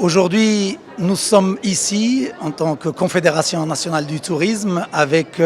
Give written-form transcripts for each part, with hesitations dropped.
Aujourd'hui, nous sommes ici en tant que Confédération nationale du tourisme avec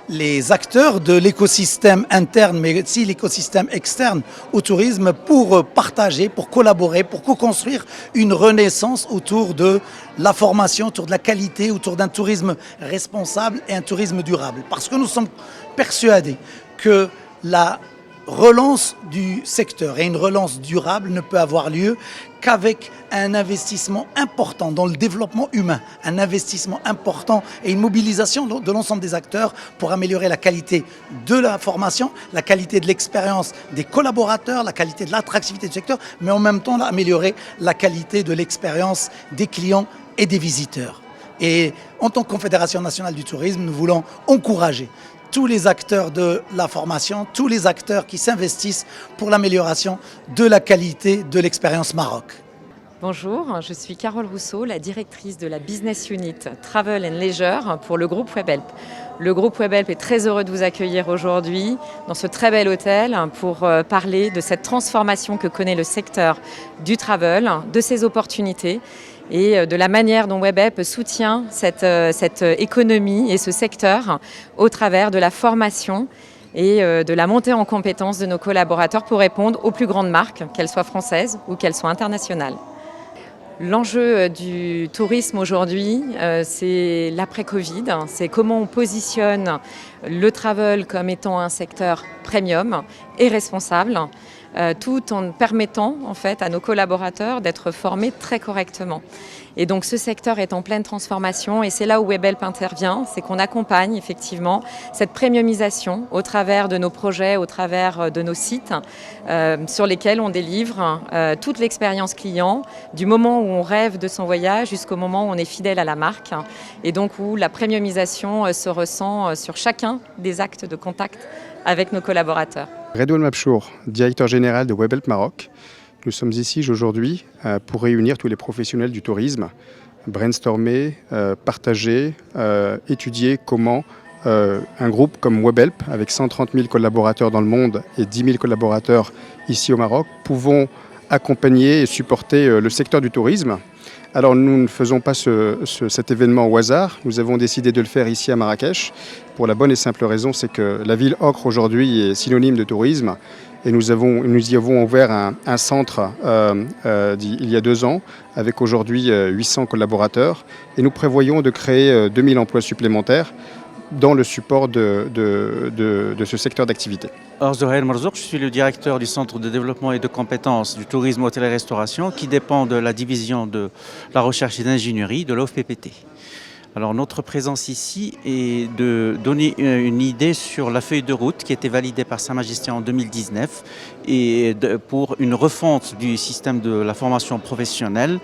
les acteurs de l'écosystème interne mais aussi l'écosystème externe au tourisme pour partager, pour collaborer, pour co-construire une renaissance autour de la formation, autour de la qualité, autour d'un tourisme responsable et un tourisme durable. Parce que nous sommes persuadés que la relance du secteur et une relance durable ne peut avoir lieu qu'avec un investissement important dans le développement humain, un investissement important et une mobilisation de l'ensemble des acteurs pour améliorer la qualité de la formation, la qualité de l'expérience des collaborateurs, la qualité de l'attractivité du secteur, mais en même temps améliorer la qualité de l'expérience des clients et des visiteurs. Et en tant que Confédération nationale du tourisme, nous voulons encourager tous les acteurs de la formation, tous les acteurs qui s'investissent pour l'amélioration de la qualité de l'expérience Maroc. Bonjour, je suis Carole Rousseau, la directrice de la Business Unit Travel and Leisure pour le groupe Webhelp. Le groupe Webhelp est très heureux de vous accueillir aujourd'hui dans ce très bel hôtel pour parler de cette transformation que connaît le secteur du travel, de ses opportunités et de la manière dont Webhelp soutient cette économie et ce secteur au travers de la formation et de la montée en compétences de nos collaborateurs pour répondre aux plus grandes marques, qu'elles soient françaises ou qu'elles soient internationales. L'enjeu du tourisme aujourd'hui, c'est l'après-Covid, c'est comment on positionne le travel comme étant un secteur premium et responsable, tout en permettant en fait à nos collaborateurs d'être formés très correctement. Et donc ce secteur est en pleine transformation et c'est là où Webhelp intervient, c'est qu'on accompagne effectivement cette premiumisation au travers de nos projets, au travers de nos sites sur lesquels on délivre toute l'expérience client, du moment où on rêve de son voyage jusqu'au moment où on est fidèle à la marque et donc où la premiumisation se ressent sur chacun des actes de contact avec nos collaborateurs. Redouane Mabchour, directeur général de Webhelp Maroc. Nous sommes ici aujourd'hui pour réunir tous les professionnels du tourisme, brainstormer, partager, étudier comment un groupe comme Webhelp, avec 130 000 collaborateurs dans le monde et 10 000 collaborateurs ici au Maroc, pouvons accompagner et supporter le secteur du tourisme. Alors nous ne faisons pas cet événement au hasard, nous avons décidé de le faire ici à Marrakech pour la bonne et simple raison, c'est que la ville Ocre aujourd'hui est synonyme de tourisme et nous y avons ouvert un centre il y a 2 ans avec aujourd'hui 800 collaborateurs et nous prévoyons de créer 2000 emplois supplémentaires dans le support de ce secteur d'activité. Alors, Zohair Marzouk, je suis le directeur du Centre de développement et de compétences du tourisme, hôtellerie et restauration qui dépend de la division de la recherche et d'ingénierie de l'OFPPT. Alors notre présence ici est de donner une idée sur la feuille de route qui a été validée par Sa Majesté en 2019 et pour une refonte du système de la formation professionnelle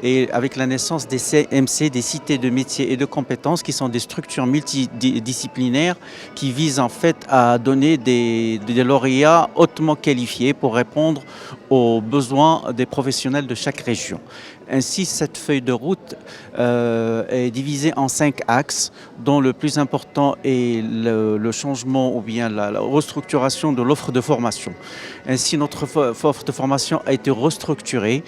et avec la naissance des CMC, des cités de métiers et de compétences qui sont des structures multidisciplinaires qui visent en fait à donner des lauréats hautement qualifiés pour répondre aux besoins des professionnels de chaque région. Ainsi, cette feuille de route est divisée en 5 axes, dont le plus important est le changement ou bien la restructuration de l'offre de formation. Ainsi, notre offre de formation a été restructurée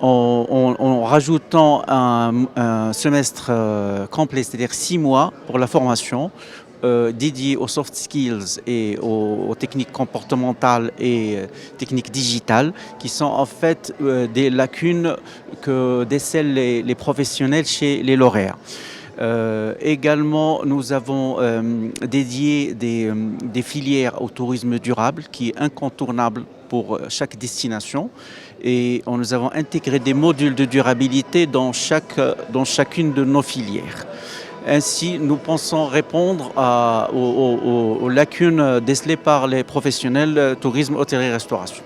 en rajoutant un semestre complet, c'est-à-dire 6 mois pour la formation, dédié aux soft skills et aux techniques comportementales et techniques digitales qui sont en fait des lacunes que décèlent les professionnels chez les lauréats. Également, nous avons dédié des filières au tourisme durable qui est incontournable pour chaque destination et nous avons intégré des modules de durabilité dans chacune de nos filières. Ainsi, nous pensons répondre aux lacunes décelées par les professionnels tourisme, hôtellerie et restauration.